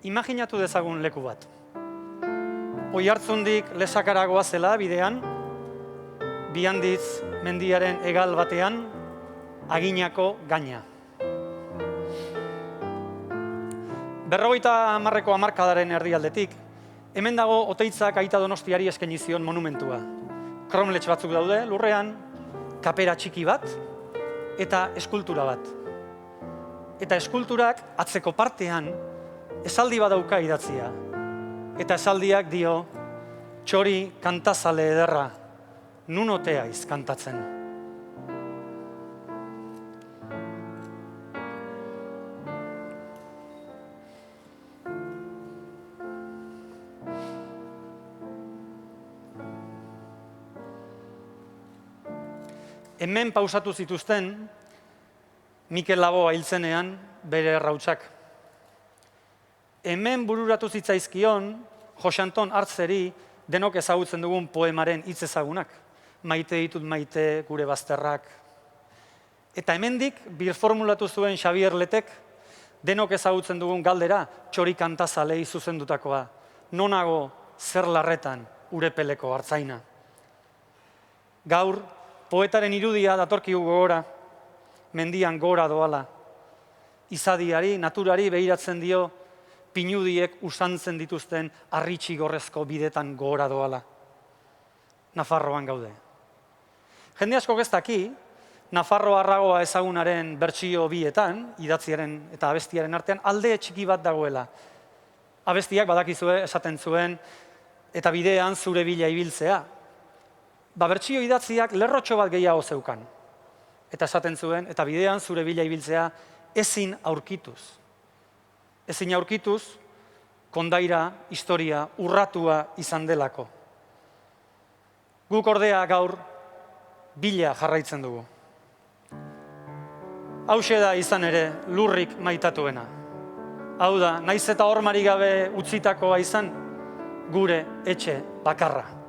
Imaginatu dezagun leku bat. Oiartzundik Lesakara goazela bidean, Bihanditz mendiaren hegal batean, Aginako gaina. 50. hamarkadaren erdialdetik, hemen dago Oteitzak Aita Donostiari eskaini zion monumentua. Kromlech batzuk daude lurrean, kapera txiki bat eta eskultura bat. Eta eskulturak atzeko partean esaldi badauka idatzia. Eta esaldiak dio, txori kantazale ederra, nun oteaiz kantatzen. Hemen pausatu zituzten Mikel Laboa hiltzenean bere errautsak. Hemen bururatu zitzaizkion Jose Anton Artzeri denok ezagutzen dugun poemaren hitz ezagunak. Maite ditut maite gure bazterrak. Eta hemendik birformulatu zuen Xabier Letek denok ezagutzen dugun galdera txori kantazalei zuzendutakoa. Nonago zer larretan urepeleko hartzaina. Gaur, poetaren irudia datorkigu gogora, mendian gora doala. Izadiari, naturari behiratzen dio, pinudiek usantzen dituzten harritxi gorrezko bidetan gora doala. Nafarroan gaude. Jende asko ez daki, Nafarro Arragoa ezagunaren bertsio bietan, idatziaren eta abestiaren artean, alde txiki bat dagoela. Abestiak badakizue esaten zuen, eta bidean zure bila ibiltzea. Bertsio idatziak lerrotxo bat gehiago zeukan. Eta esaten zuen, eta bidean zure bila ibiltzea ezin aurkituz. Ezin aurkituz, kondaira, historia, urratua izan delako. Guk ordea gaur, bila jarraitzen dugu. Hauxe da izan ere lurrik maitatuena. Hau da, naiz eta hormari gabe utzitakoa izan, gure etxe bakarra.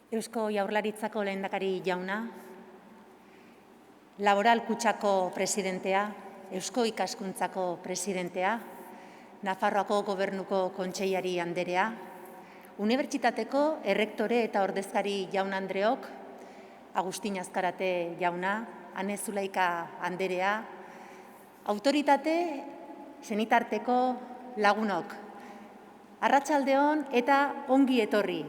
Eusko Jaurlaritzako lehendakari jauna, Laboral Kutxako presidentea, Eusko Ikaskuntzako presidentea, Nafarroako Gobernuko Kontseilari anderea, Unibertsitateko errektore eta ordezkari jaun Andreok, Agustin Azkarate jauna, Ane Zulaika anderea, autoritate senitarteko lagunok, arratsaldeon eta ongi etorri.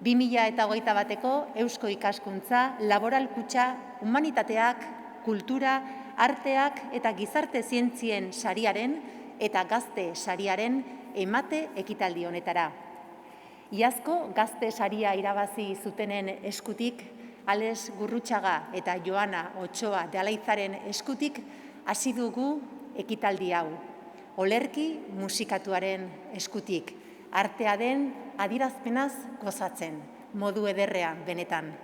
2021ko Eusko Ikaskuntza, Laboral Kutxa, Humanitateak, Kultura, Arteak eta Gizarte Zientzien sariaren eta Gazte sariaren emate ekitaldi honetara. Iazko Gazte saria irabazi zutenen eskutik, Ales Gurrutxaga eta Joana Otsoa de Alaitzaren eskutik hasi dugu ekitaldi hau. Olerki musikatuaren eskutik, artea den adierazpenaz gozatzen, modu ederrean benetan.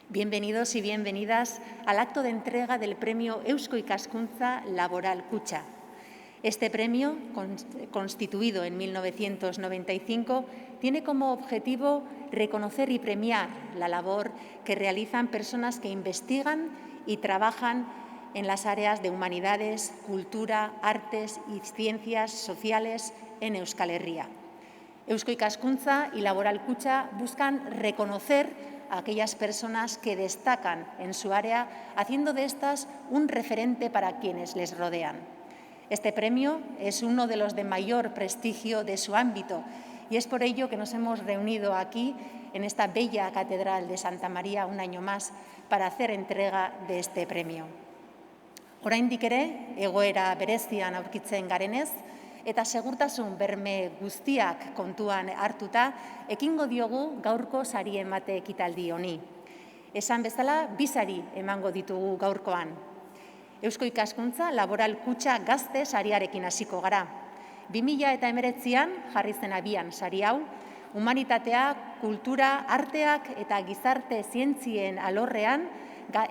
Bienvenidos y bienvenidas al acto de entrega del premio Eusko Ikaskuntza Laboral Kutxa. Este premio, constituido en 1995, tiene como objetivo reconocer y premiar la labor que realizan personas que investigan y trabajan en las áreas de humanidades, cultura, artes y ciencias sociales en Euskal Herria. Eusko Ikaskuntza y Laboral Kutxa buscan reconocer a aquellas personas que destacan en su área, haciendo de estas un referente para quienes les rodean. Este premio es uno de los de mayor prestigio de su ámbito y es por ello que nos hemos reunido aquí, en esta bella Catedral de Santa María, un año más, para hacer entrega de este premio. Oraindik ere, egoera berezian aurkitzen garenez, eta segurtasun berme guztiak kontuan hartuta, ekingo diogu gaurko sari emate ekitaldi honi. Esan bezala, 2 sari emango ditugu gaurkoan. Eusko Ikaskuntza Laboral Kutxa Gazte sariarekin hasiko gara. 2019an jarri zen abian sari hau, humanitatea, kultura, arteak eta gizarte zientzien alorrean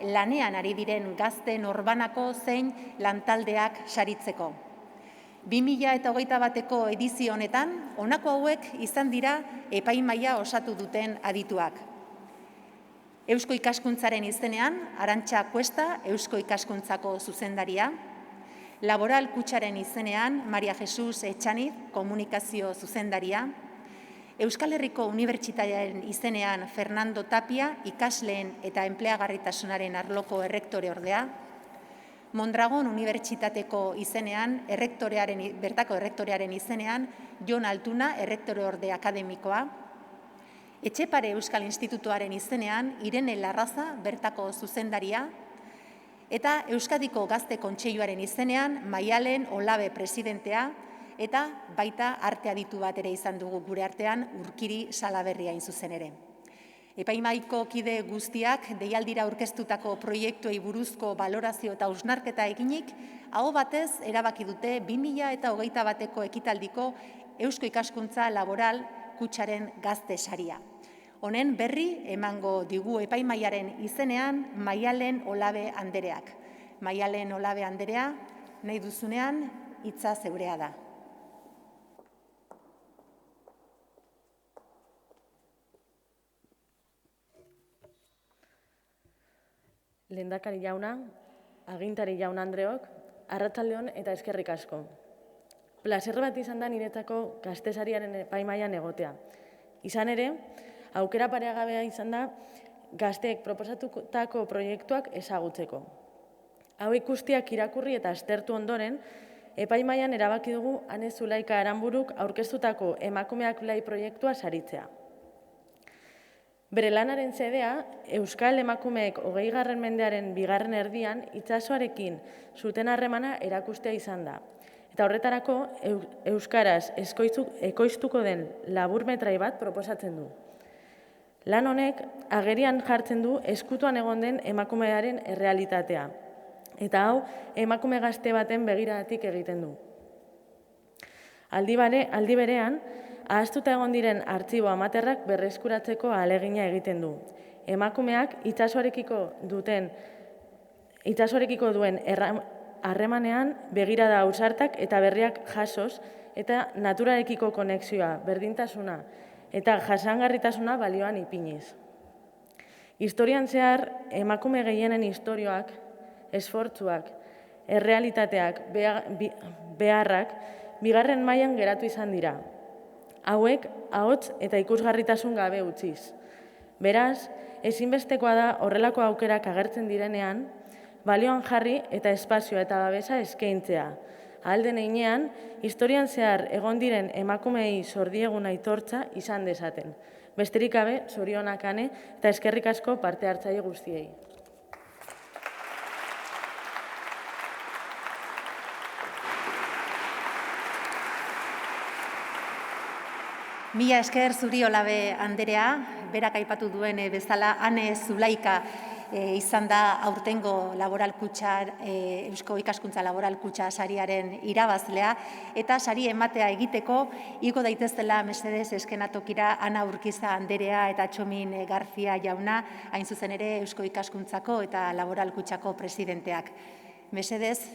lanean ari diren gazte norbanako zein lantaldeak saritzeko. 2021ko edizio honetan, honako hauek izan dira epaimahaia osatu duten adituak. Eusko Ikaskuntzaren izenean, Arantxa Kuesta, Eusko Ikaskuntzako zuzendaria. Laboral Kutxaren izenean, Maria Jesus Etxaniz, komunikazio zuzendaria. Euskal Herriko Unibertsitatearen izenean, Fernando Tapia, ikasleen eta enpleagarritasunaren arloko errektore ordea. Mondragon Unibertsitateko izenean, bertako errektorearen izenean, Jon Altuna, errektore orde akademikoa. Etxepare Euskal Institutuaren izenean, Irene Larraza, bertako zuzendaria. Eta Euskadiko Gazte Kontseiluaren izenean, Maialen Olabe presidentea, eta baita arte aditu bat ere izan dugu gure artean, Urkiri Salaberria hain zuzen ere. Epaimahaiko kide guztiak deialdira aurkeztutako proiektuei buruzko balorazio eta hausnarketa eginik, aho batez erabaki dute 2021ko ekitaldiko Eusko Ikaskuntza Laboral Kutxaren Gazte saria. Honen berri emango digu epaimahaiaren izenean Maialen Olabe andereak. Maialen Olabe anderea, nahi duzunean, hitza zeurea da. Lehendakari jauna, agintari jaun Andreok, arratsaldeon eta eskerrik asko. Plazer bat izan da niretzako Gazte sariaren epaimahaian egotea. Izan ere, aukera paregabea izan da gazteek proposatutako proiektuak ezagutzeko. Hauek guztiak irakurri eta aztertu ondoren, epaimahaian erabaki dugu Ane Zulaika Aranburuk aurkeztutako Emakumeak Blai proiektua saritzea. Bere lanaren xedea, Euskal emakumeek 20. mendearen 2. erdian itsasoarekin zuten harremana erakustea izan da. Eta horretarako, euskaraz ekoiztuko den laburmetrai bat proposatzen du. Lan honek agerian jartzen du ezkutuan egon den emakumearen errealitatea. Eta hau, emakume gazte baten begiradatik egiten du. Aldi berean, ahaztuta egon diren artxibo amaterrak berreskuratzeko ahalegina egiten du. Emakumeak itsasoarekiko duen harremanean begirada ausartak eta berriak jasoz eta naturarekiko konexioa, berdintasuna eta jasangarritasuna balioan ipiniz. Historian zehar, emakume gehienen istorioak, esfortzuak, errealitateak, beharrak, bigarren mailan geratu izan dira. Hauek, ahots eta ikusgarritasun gabe utziz. Beraz, ezinbestekoa da horrelako aukerak agertzen direnean, balioan jarri eta espazioa eta babesa eskaintzea. Ahal den heinean, historian zehar egon diren emakumeei zordiegun aitortza izan dezaten. Besterik gabe, zorionak ane eta eskerrik asko parte hartzaile guztiei. Mila esker zuri Olabe anderea, berak aipatu duen bezala, Ane Zulaika izan da aurtengo Eusko Ikaskuntza Laboral Kutxa sariaren irabazlea, eta sari ematea egiteko, igo daitezela mesedez eskenatokira Ana Urkiza anderea eta Txomin Garzia jauna, hain zuzen ere Eusko Ikaskuntzako eta Laboral Kutxako presidenteak. Mesedez,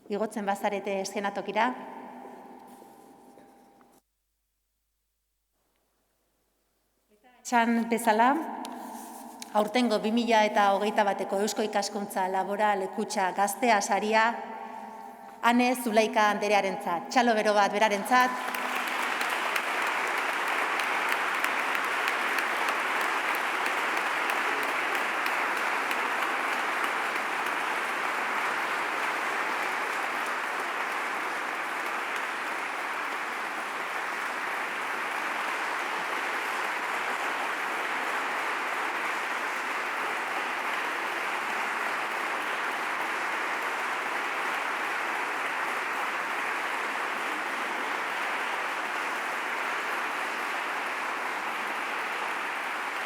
igotzen bazarete eskenatokira. Txan bezala, aurtengo 2021ko Eusko Ikaskuntza Laboral Kutxa Gaztea saria Ane Zulaika anderearentzat. Txalo bero bat berarentzat.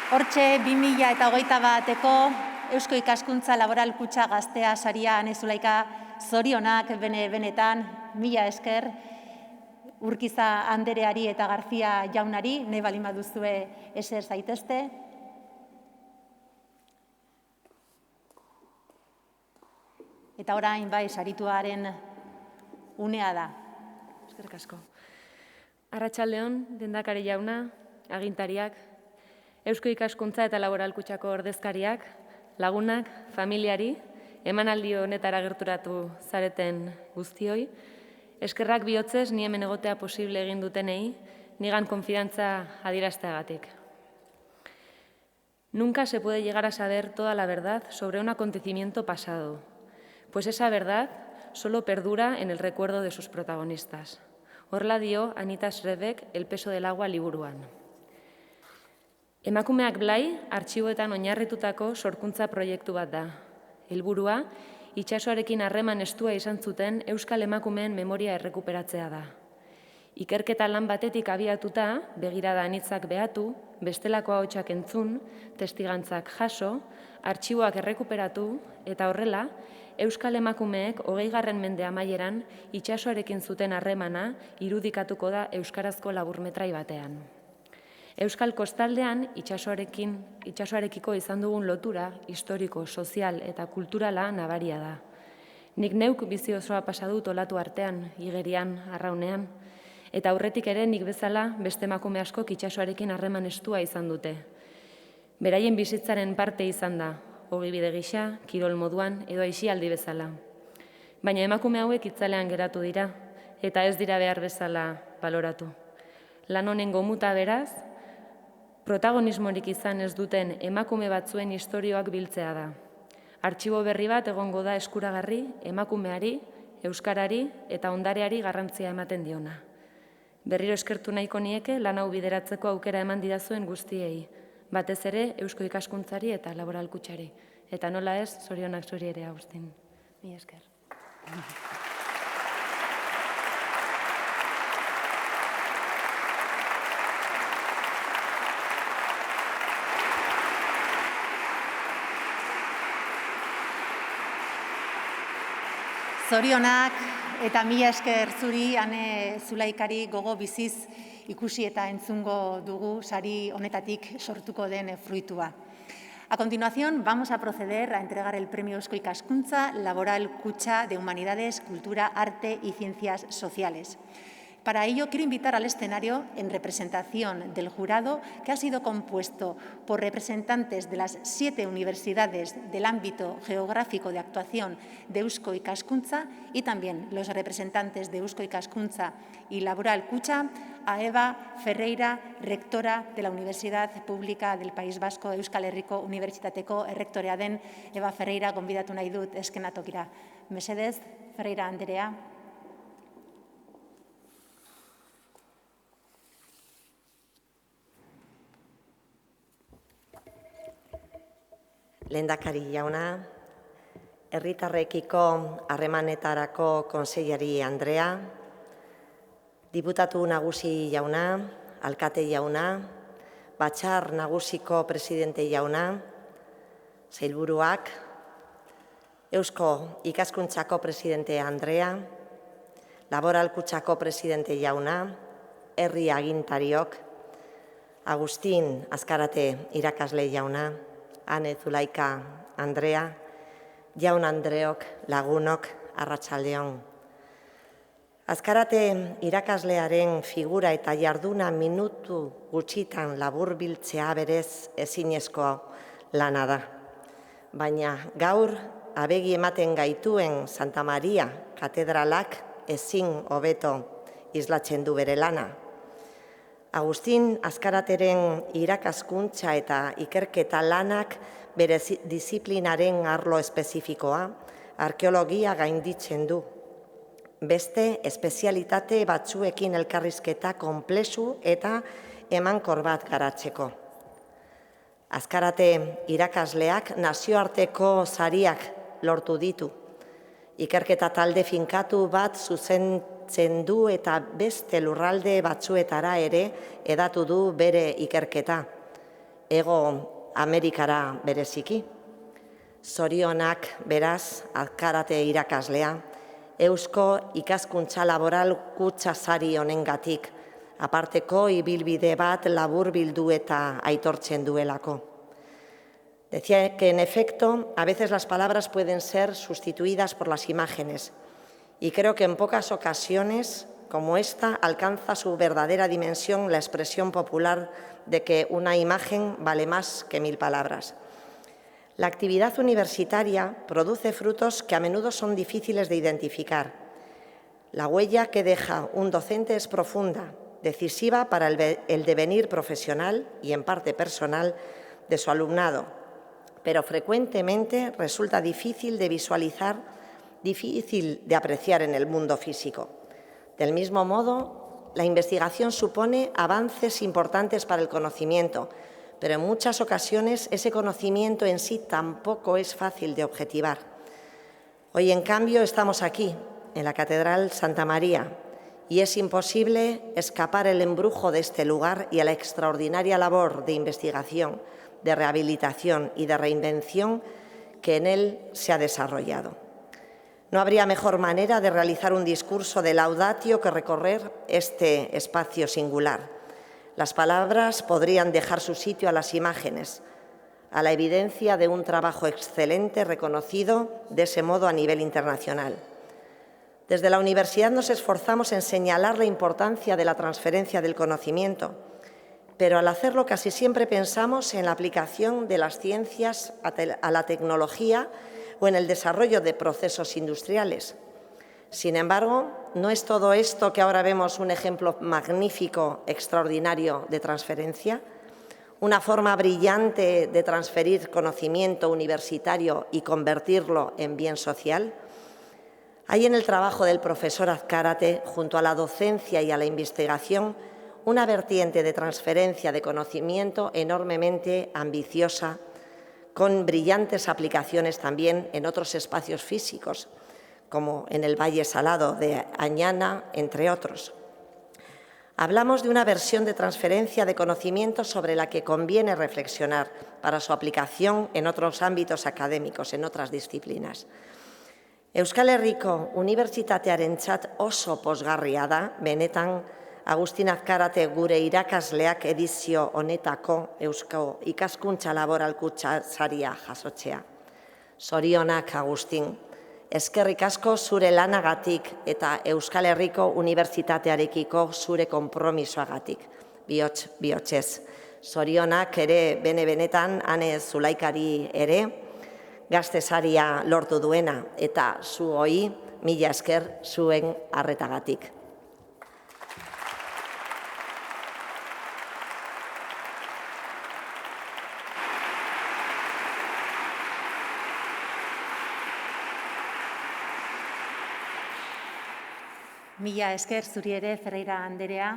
Hortxe 2021ko Eusko Ikaskuntza Laboral Kutxa Gaztea saria Ane Zulaika, zorionak benetan, mila esker Urkiza andereari eta Garzia jaunari, nahi baldin baduzue eser zaitezte. Eta orain bai sarituaren unea da. Eskerrik asko. Arratsaldeon, lehendakari jauna, agintariak, Eusko Ikaskuntza eta Laboral Kutxako ordezkariak, lagunak, familiari, emanaldi honetara gerturatu zareten guztioi, eskerrak bihotzez ni hemen egotea posible egin dutenei, nigan konfidantza adierazteagatik. Nunca se puede llegar a saber toda la verdad sobre un acontecimiento pasado, pues esa verdad solo perdura en el recuerdo de sus protagonistas. Horrela dio Anita Schrebeck El peso del agua liburuan. Emakumeak Blai artxiboetan oinarritutako sorkuntza proiektu bat da. Helburua, itsasoarekin harreman estua izan zuten euskal emakumeen memoria errekuperatzea da. Ikerketa lan batetik abiatuta, begirada anitzak behatu, bestelako ahotsak entzun, testigantzak jaso, artxiboak errekuperatu eta horrela, euskal emakumeek 20. mende amaieran itsasoarekin zuten harremana irudikatuko da euskarazko laburmetrai batean. Euskal kostaldean itsasoarekiko izan dugun lotura historiko, sozial eta kulturala nabaria da. Nik neuk bizi osoa pasa dut olatu artean, igerian, arraunean, eta aurretik ere nik bezala beste emakume askok itsasoarekin harreman estua izan dute. Beraien bizitzaren parte izan da, ogibide gisa, kirol moduan edo aisialdi bezala. Baina emakume hauek itzalean geratu dira, eta ez dira behar bezala baloratu. Lan honen gomuta beraz, protagonismorik izan ez duten emakume batzuen istorioak biltzea da. Artxibo berri bat egongo da eskuragarri, emakumeari, euskarari eta ondareari garrantzia ematen diona. Berriro eskertu nahiko nieke lan hau bideratzeko aukera eman didazuen guztiei, batez ere Eusko Ikaskuntzari eta Laboral Kutxari. Eta nola ez, zorionak zuri ere Agustin. Mila esker. Zorionak eta mila esker zuri Ane Zulaikari gogo biziz ikusi eta entzungo dugu sari honetatik sortuko den fruitua. A continuación, vamos a proceder a entregar el Premio Eusko Ikaskuntza Laboral Kutxa de Humanidades, Cultura, Arte y Ciencias Sociales. Para ello, quiero invitar al escenario, en representación del jurado, que ha sido compuesto por representantes de las 7 universidades del ámbito geográfico de actuación de Eusko Ikaskuntza y también los representantes de Eusko Ikaskuntza y Laboral Kutxa, a Eva Ferreira, rectora de la Universidad Pública del País Vasco, Euskal Herriko Unibertsitateko errektorea den Eva Ferreira, gonbidatu nahi dut eskenatokira. Mesedez, Ferreira Anderea. Lehendakari jauna, herritarrekiko harremanetarako kontseilari Andrea, diputatu nagusi jauna, alkate jauna, batzar nagusiko presidente jauna, sailburuak, Eusko Ikaskuntzako presidente Andrea, Laboral Kutxako presidente jauna, herri agintariok, Agustin Azkarate irakasle jauna, Ane Zulaika Andrea, jaun Andreok, lagunok, arratsaldeon. Azkarate irakaslearen figura eta jarduna minutu gutxitan laburbiltzea berez ezinezko lana da. Baina gaur abegi ematen gaituen Santa Maria katedralak ezin hobeto islatzen du bere lana. Agustin Azkarateren irakaskuntza eta ikerketa lanak bere disiplinaren arlo espezifikoa, arkeologia gainditzen du. Beste espezialitate batzuekin elkarrizketa konplexu eta emankor bat garatzeko. Azkarate irakasleak nazioarteko sariak lortu ditu. Ikerketa talde finkatu bat zuzentzen du eta beste lurralde batzuetara ere hedatu du bere ikerketa. Hego Amerikara bereziki. Zorionak beraz Azkarate irakaslea, Eusko Ikaskuntza Laboral Kutxa sari honengatik, aparteko ibilbide bat laburbildu eta aitortzen duelako. Decía que, en efecto, a veces las palabras pueden ser sustituidas por las imágenes y creo que en pocas ocasiones, como esta, alcanza su verdadera dimensión la expresión popular de que una imagen vale más que 1000 palabras. La actividad universitaria produce frutos que a menudo son difíciles de identificar. La huella que deja un docente es profunda, decisiva para el devenir profesional y, en parte personal, de su alumnado, pero frecuentemente resulta difícil de visualizar, difícil de apreciar en el mundo físico. Del mismo modo, la investigación supone avances importantes para el conocimiento, pero en muchas ocasiones ese conocimiento en sí tampoco es fácil de objetivar. Hoy, en cambio, estamos aquí, en la Catedral Santa María, y es imposible escapar el embrujo de este lugar y a la extraordinaria labor de investigación, de rehabilitación y de reinvención que en él se ha desarrollado. No habría mejor manera de realizar un discurso de laudatio que recorrer este espacio singular. Las palabras podrían dejar su sitio a las imágenes, a la evidencia de un trabajo excelente reconocido de ese modo a nivel internacional. Desde la universidad nos esforzamos en señalar la importancia de la transferencia del conocimiento, pero al hacerlo casi siempre pensamos en la aplicación de las ciencias a la tecnología o en el desarrollo de procesos industriales. Sin embargo, ¿no es todo esto que ahora vemos un ejemplo magnífico, extraordinario de transferencia? Una forma brillante de transferir conocimiento universitario y convertirlo en bien social. Hay en el trabajo del profesor Azkarate, junto a la docencia y a la investigación, una vertiente de transferencia de conocimiento enormemente ambiciosa, con brillantes aplicaciones también en otros espacios físicos, como en el Valle Salado de Añana, entre otros. Hablamos de una versión de transferencia de conocimiento sobre la que conviene reflexionar para su aplicación en otros ámbitos académicos, en otras disciplinas. Euskal Herriko Unibertsitatearentzat oso pozgarria da, benetan, Agustin Azkarate gure irakasleak edizio honetako Eusko Ikaskuntza Laboral Kutxa saria jasotzea. Zorionak, Agustin, Eskerrik asko zure lanagatik eta Euskal Herriko Unibertsitatearekiko zure konpromisoagatik, bihotzez. Zorionak ere bene-benetan Ane Zulaikari ere gazte saria lortu duena eta zuoi mila esker zuen arretagatik. Mila esker zuri ere, Ferreira anderea.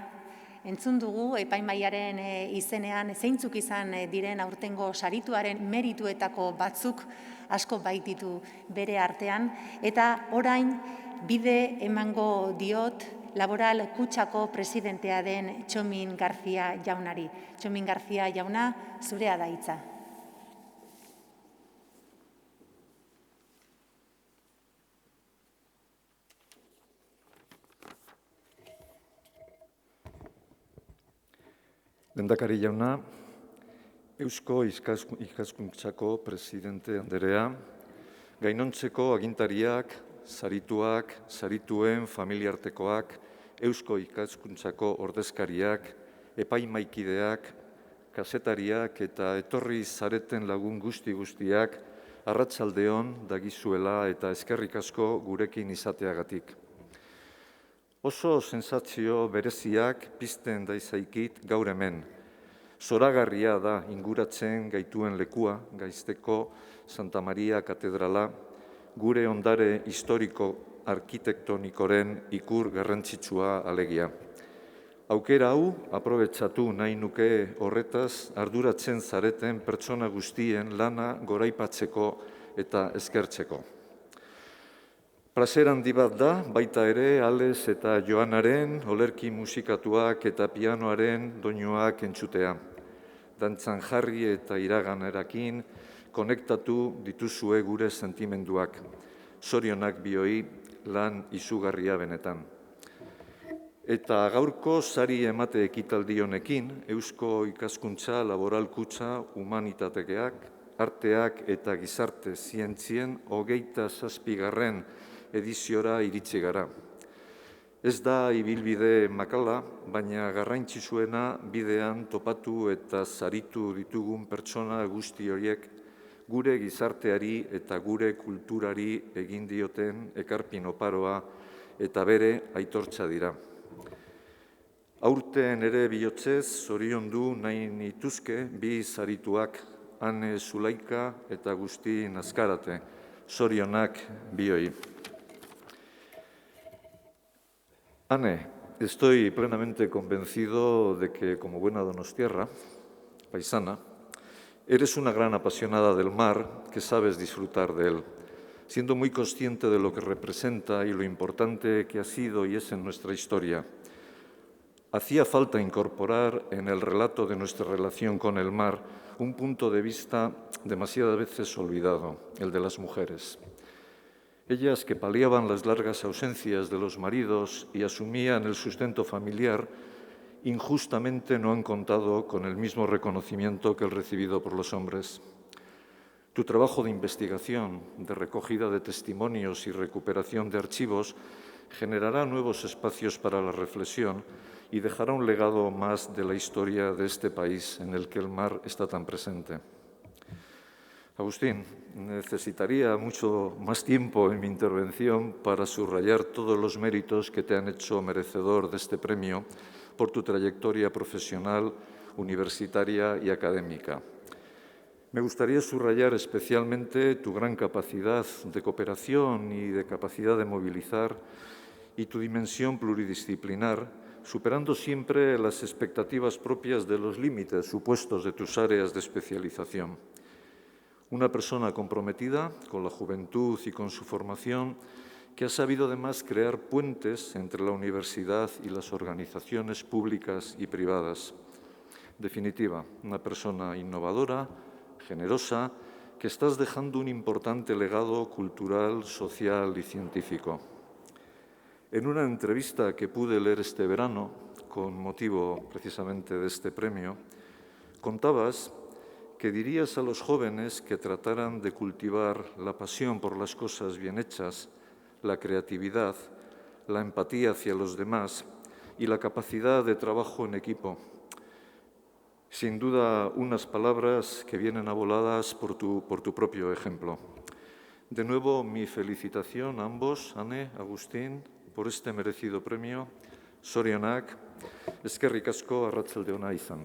Entzun dugu epaimahaiaren izenean zeintzuk izan diren aurtengo sarituaren merituetako batzuk asko baititu bere artean, eta orain bide emango diot Laboral Kutxako presidentea den Txomin Garzia jaunari. Txomin Garzia jauna, zurea da hitza. Lehendakari jauna, Eusko Ikaskuntzako presidente anderea, gainontzeko agintariak, sarituak, sarituen familiartekoak, Eusko Ikaskuntzako ordezkariak, epaimaikideak, kazetariak eta etorri zareten lagun guztiak, arratsaldeon dagizuela eta eskerrik asko gurekin izateagatik. Oso sentsazio bereziak pizten daizaikit gaur hemen. Zoragarria da inguratzen gaituen lekua, Gaizteko Santa Maria Katedrala, gure ondare historiko arkitektonikoren ikur garrantzitsua alegia. Aukera hau aprobetxatu nahi nuke horretaz arduratzen zareten pertsona guztien lana goraipatzeko eta eskertzeko. Plazer handi bat da, baita ere, Ales eta Joanaren, olerki musikatuak eta pianoaren doinuak entzutea. Dantzan jarri eta iraganerakin konektatu dituzue gure sentimenduak. Zorionak bioi lan izugarria benetan. Eta gaurko sari emate ekitaldi honekin, Eusko Ikaskuntza Laboral Kutxa Humanitateak, Arteak eta Gizarte Zientzien 27. Ediziora iritsi gara. Ez da ibilbide makala, baina garrantzitsuena bidean topatu eta saritu ditugun pertsona guzti horiek gure gizarteari eta gure kulturari egin dioten ekarpin oparoa eta bere aitortza dira. Aurten ere bihotzez zoriondu nahi nituzke bi sarituak, Ane Zulaika eta Agustin Azkarate. Zorionak bioi. Ane, estoy plenamente convencido de que, como buena donostiarra, paisana, eres una gran apasionada del mar que sabes disfrutar de él, siendo muy consciente de lo que representa y lo importante que ha sido y es en nuestra historia. Hacía falta incorporar en el relato de nuestra relación con el mar un punto de vista demasiadas veces olvidado, el de las mujeres. Ellas que paliaban las largas ausencias de los maridos y asumían el sustento familiar, injustamente no han contado con el mismo reconocimiento que el recibido por los hombres. Tu trabajo de investigación, de recogida de testimonios y recuperación de archivos generará nuevos espacios para la reflexión y dejará un legado más de la historia de este país en el que el mar está tan presente. Agustín, necesitaría mucho más tiempo en mi intervención para subrayar todos los méritos que te han hecho merecedor de este premio por tu trayectoria profesional, universitaria y académica. Me gustaría subrayar especialmente tu gran capacidad de cooperación y de capacidad de movilizar y tu dimensión pluridisciplinar, superando siempre las expectativas propias de los límites supuestos de tus áreas de especialización. Una persona comprometida con la juventud y con su formación, que ha sabido además crear puentes entre la universidad y las organizaciones públicas y privadas. En definitiva, una persona innovadora, generosa, que estás dejando un importante legado cultural, social y científico. En una entrevista que pude leer este verano, con motivo precisamente de este premio, contabas que dirías a los jóvenes que trataran de cultivar la pasión por las cosas bien hechas, la creatividad, la empatía hacia los demás y la capacidad de trabajo en equipo? Sin duda, unas palabras que vienen avoladas por tu propio ejemplo. De nuevo, mi felicitación a ambos, Ane, Agustín, por este merecido premio. Zorionak, eskerrik asko, arratsalde ona izan.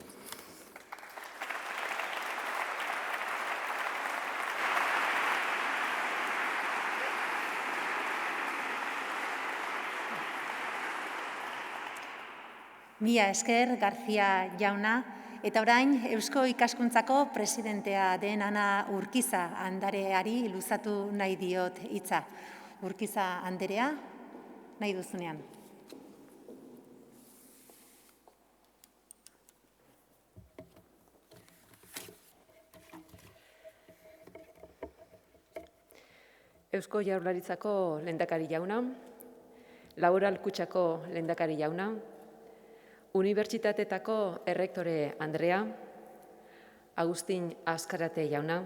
Mila esker, García jauna, eta orain Eusko Ikaskuntzako presidentea den Ana Urkiza Andereari luzatu nahi diot hitza. Urkiza Anderea, nahi duzunean. Eusko Jaurlaritzako lehendakari jauna, Laboral Kutxako lehendakari jauna, Unibertsitateetako errektore Andrea, Agustin Azkarate jauna,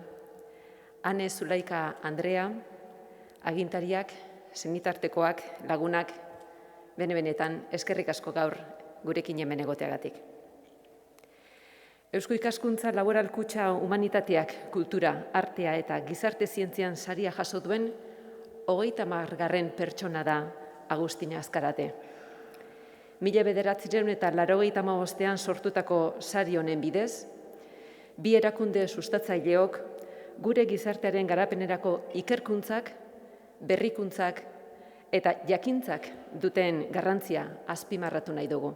Ane Zulaika Andrea, agintariak, senitartekoak, lagunak, bene-benetan eskerrik asko gaur gurekin hemen egoteagatik. Eusko Ikaskuntza Laboral Kutxa Humanitateak, Kultura, Artea eta Gizarte Zientzian saria jaso duen 30. pertsona da Agustin Azkarate. 1985ean sortutako sari honen bidez, bi erakunde sustatzaileok gure gizartearen garapenerako ikerkuntzak, berrikuntzak eta jakintzak duten garrantzia azpimarratu nahi dugu.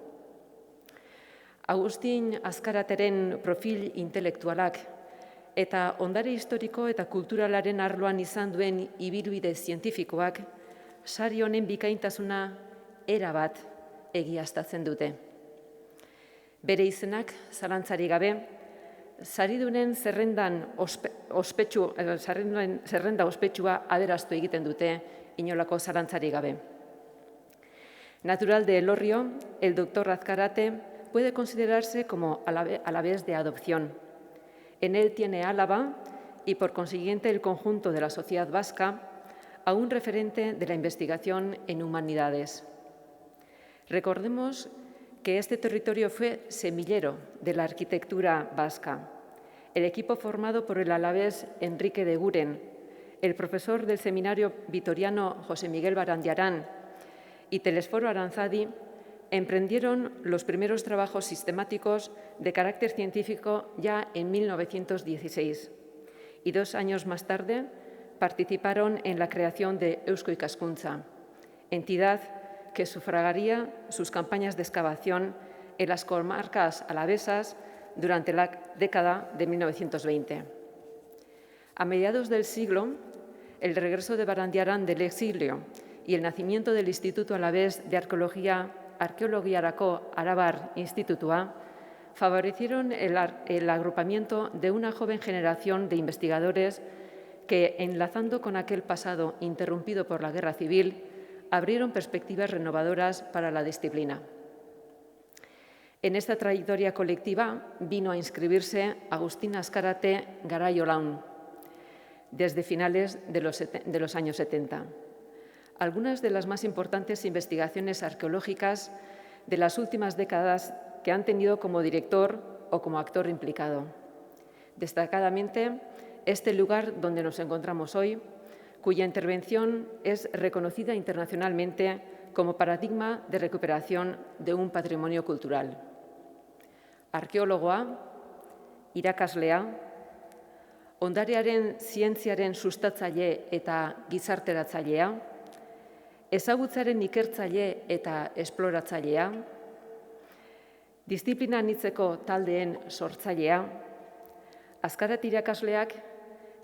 Agustin Azkarateren profil intelektualak eta ondare historiko eta kulturalaren arloan izan duen ibilbide zientifikoak sari honen bikaintasuna erabat egiaztatzen dute. Bere izenak, zalantzari gabe, saridunen zerrenda ospetsua aberaztu egiten dute inolako zalantzari gabe. Natural de Elorrio, el doctor Azkarate puede considerarse como alavés de adopción. En él tiene Álava y, por consiguiente, el conjunto de la sociedad vasca a un referente de la investigación en humanidades. Recordemos que este territorio fue semillero de la arquitectura vasca. El equipo formado por el alavés Enrique de Guren, el profesor del seminario vitoriano José Miguel Barandiarán y Telesforo Aranzadi emprendieron los primeros trabajos sistemáticos de carácter científico ya en 1916 y 2 años más tarde participaron en la creación de Eusko Ikaskuntza, entidad que sufragaría sus campañas de excavación en las comarcas alavesas durante la década de 1920. A mediados del siglo, el regreso de Barandiarán del exilio y el nacimiento del Instituto Alavés de Arkeologiarako Arabar Institutua favorecieron el agrupamiento de una joven generación de investigadores que, enlazando con aquel pasado interrumpido por la Guerra Civil, abrieron perspectivas renovadoras para la disciplina. En esta trayectoria colectiva vino a inscribirse Agustin Azkarate Garaiolaun desde finales de los años 70. Algunas de las más importantes investigaciones arqueológicas de las últimas décadas que han tenido como director o como actor implicado. Destacadamente, este lugar donde nos encontramos hoy, cuya intervención es reconocida internacionalmente como paradigma de recuperación de un patrimonio cultural. Arkeologoa, irakaslea, ondarearen zientziaren sustatzaile eta gizarteratzailea, ezagutzaren ikertzaile eta esploratzailea, disiplina anitzeko taldeen sortzailea, Azkarate irakasleak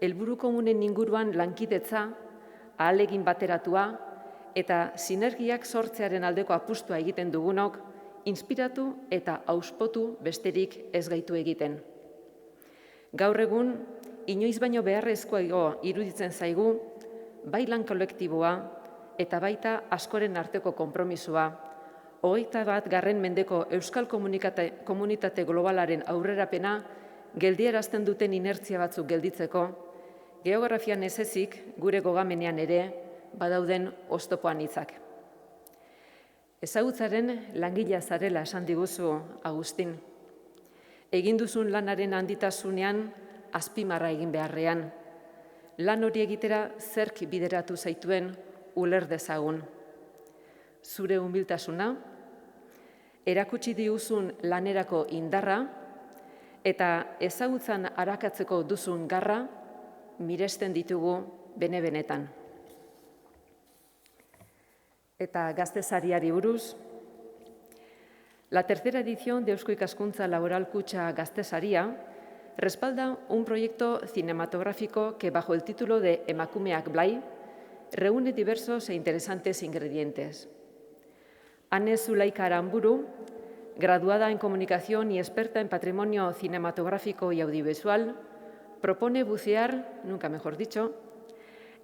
helburu komunen inguruan lankidetza, ahalegin bateratua eta sinergiak sortzearen aldeko apustua egiten dugunok, inspiratu eta auspotu besterik ez gaitu egiten. Gaur egun, inoiz baino beharrezkoa iruditzen zaigu, bai lan kolektiboa eta baita askoren arteko konpromisoa, 21. mendeko euskal komunitate globalaren aurrerapena geldierazten duten inertzia batzuk gelditzeko, geografian ez ezik gure gogamenean ere badauden oztopoan hitzak. Ezagutzaren langilea zarela esan diguzu, Agustin. Egin duzun lanaren handitasunean azpimarra egin beharrean. Lan hori egitera zerk bideratu zaituen uler dezagun. Zure humiltasuna, erakutsi diguzun lanerako indarra eta ezagutzan arakatzeko duzun garra miresten ditugu bene-benetan. Eta gaztesariari buruz, la tercera edición de Eusko Ikaskuntza Laboral Kutxa Gaztesaria respalda un proyecto cinematográfico que, bajo el título de Emakumeak Blai, reúne diversos e interesantes ingredientes. Ane Zulaika Aramburu, graduada en comunicación y experta en patrimonio cinematográfico y audiovisual, propone bucear, nunca mejor dicho,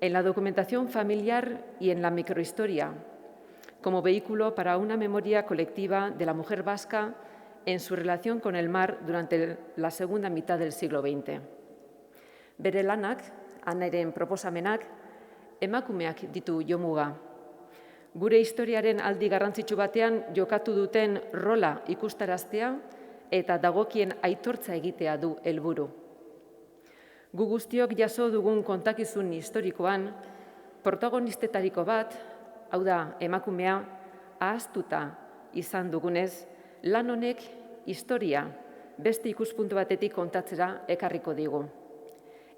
en la documentación familiar y en la microhistoria, como vehículo para una memoria colectiva de la mujer vasca en su relación con el mar durante la segunda mitad del siglo XX. Bere lanak, Aneren proposamenak, emakumeak ditu jomuga. Gure historiaren aldi garrantzitsu batean jokatu duten rola ikustaraztea eta dagokien aitortza egitea du helburu. Gu guztiok jaso dugun kontakizun historikoan, protagonistetariko bat, hau da emakumea, ahaztuta izan dugunez, lan honek historia beste ikuspuntu batetik kontatzera ekarriko digu.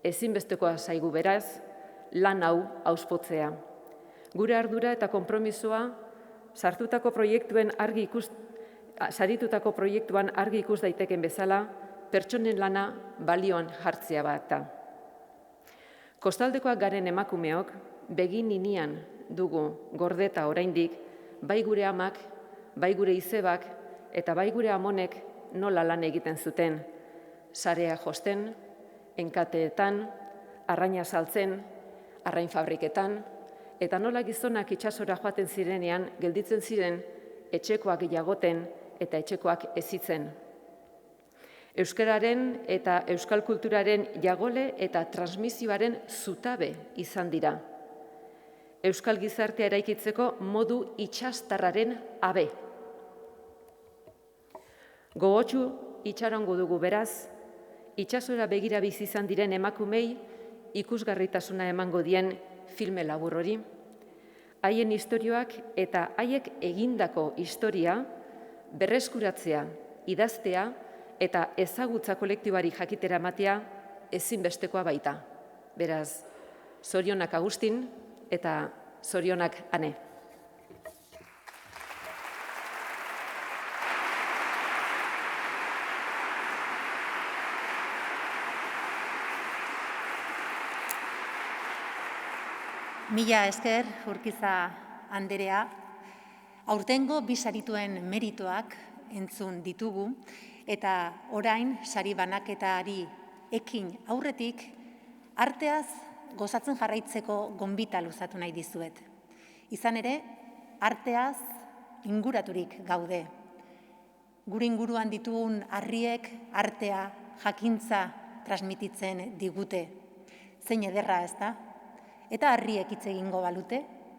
Ezinbestekoa zaigu beraz, lan hau hauspotzea. Gure ardura eta konpromisoa saritutako proiektuan argi ikus daiteken bezala, pertsonen lana balioan jartzea bat da. Kostaldekoak garen emakumeok, begin ninian dugu gordeta oraindik, bai gure amak, bai gure izebak eta bai gure amonek nola lan egiten zuten. Sarea josten, enkateetan, arraina saltzen, arrain fabriketan, eta nola gizonak itsasora joaten zirenean gelditzen ziren etxekoak jagoten eta etxekoak hezitzen. Euskararen eta euskal kulturaren jagole eta transmisioaren zutabe izan dira. Euskal gizartea eraikitzeko modu itsastarraren abe. Gogotsu itxarongo dugu beraz, itsasora begira bizi izan diren emakumei ikusgarritasuna emango dien filme labur hori, haien istorioak eta haiek egindako historia berreskuratzea, idaztea eta ezagutza kolektibari jakitera ematea ezinbestekoa baita. Beraz, zorionak Agustin eta zorionak Ane. Mila esker, Urkiza Anderea. Aurtengo bi sarituen meritoak entzun ditugu, eta orain sari banaketari ekin aurretik, arteaz gozatzen jarraitzeko gonbita luzatu nahi dizuet. Izan ere, arteaz inguraturik gaude. Gure inguruan ditugun harriek artea, jakintza transmititzen digute. Zein ederra, ez da? Eta harriek hitz egingo balute,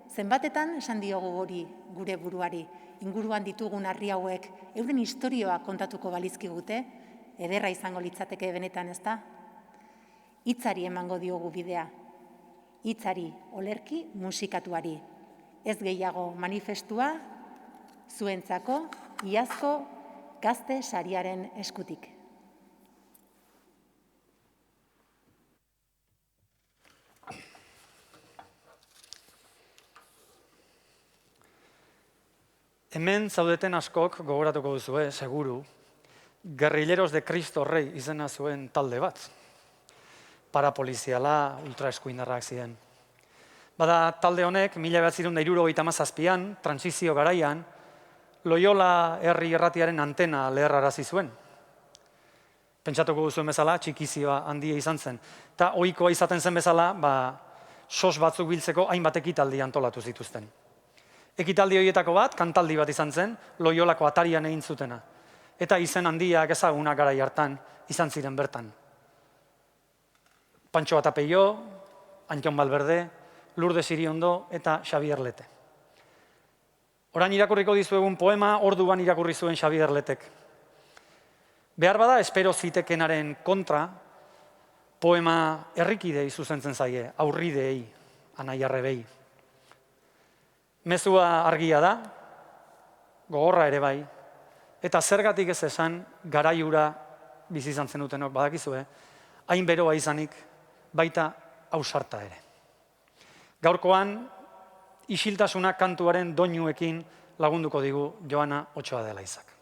zenbatetan esan diogu hori gure buruari, inguruan ditugun harri hauek euren istorioa kontatuko balizkigute, ederra izango litzateke benetan, ez da? Hitzari emango diogu bidea, hitzari olerki musikatuari. Ez gehiago manifestua, zuentzako, iazko gazte sariaren eskutik. Hemen zaudeten askok gogoratuko duzue, seguru, Guerrilleros de Cristo Rey izena zuen talde bat. Parapoliziala, ultraeskuindarrak ziren. Bada talde honek, 1977an, trantsizio garaian, Loyola herri irratiaren antena leherrarazi zuen. Pentsatuko duzuen bezala, txikizioa handia izan zen. Eta ohikoa izaten zen bezala, sos batzuk biltzeko hainbat ekitaldi antolatu zituzten. Ekitaldi horietako bat, kantaldi bat izan zen, Loyolako atarian egin zutena. Eta izen handiak ezagunak garai hartan, izan ziren bertan. Pantxo Atapeio, Antton Balberde, Lourdes Iriondo eta Xabier Lete. Orain irakurriko dizuegun poema orduan irakurri zuen Xabier Letek. Behar bada, espero zitekenaren kontra, poema herrikidei zuzentzen zaie, aurrideei, anaiarrebei. Mezua argia da, gogorra ere bai, eta zergatik ez esan garaiura bizi izan zenutenok badakizue, hain beroa izanik, baita ausarta ere. Gaurkoan, isiltasuna kantuaren doinuekin lagunduko digu Joana Otxoa de Laizak.